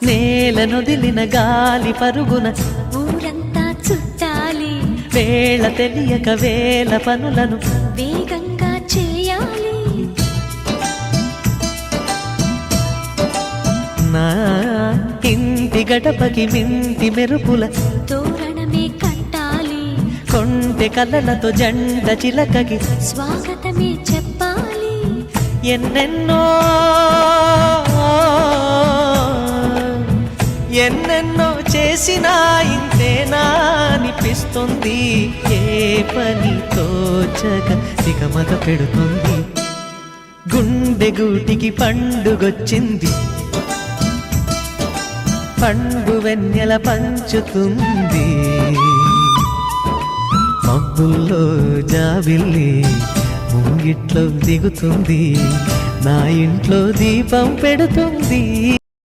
నేలనొదిలిన గాలి పరుగున ఊరంతా చుట్టాలి, వేళ తెలియక వేల పనులను వేగంగా చేయాలి. నా ఇంటి గడపకి మింటి మెరుపుల తోరణమే కట్టాలి, కొంటె కలలతో జంట చిలకకి స్వాగతమే చెప్పాలి. ఎన్నెన్నో ఎన్నెన్నో చేసినా ఇంతేనా అనిపిస్తుంది. ఏ పని తోచక దిగమగ పెడుతుంది. గుండె గూటికి పండుగొచ్చింది, పండు వెన్నెల పంచుతుంది. మబ్బుల్లో జాబిల్లి ముంగిట్లో దిగుతుంది, నా ఇంట్లో దీపం పెడుతుంది.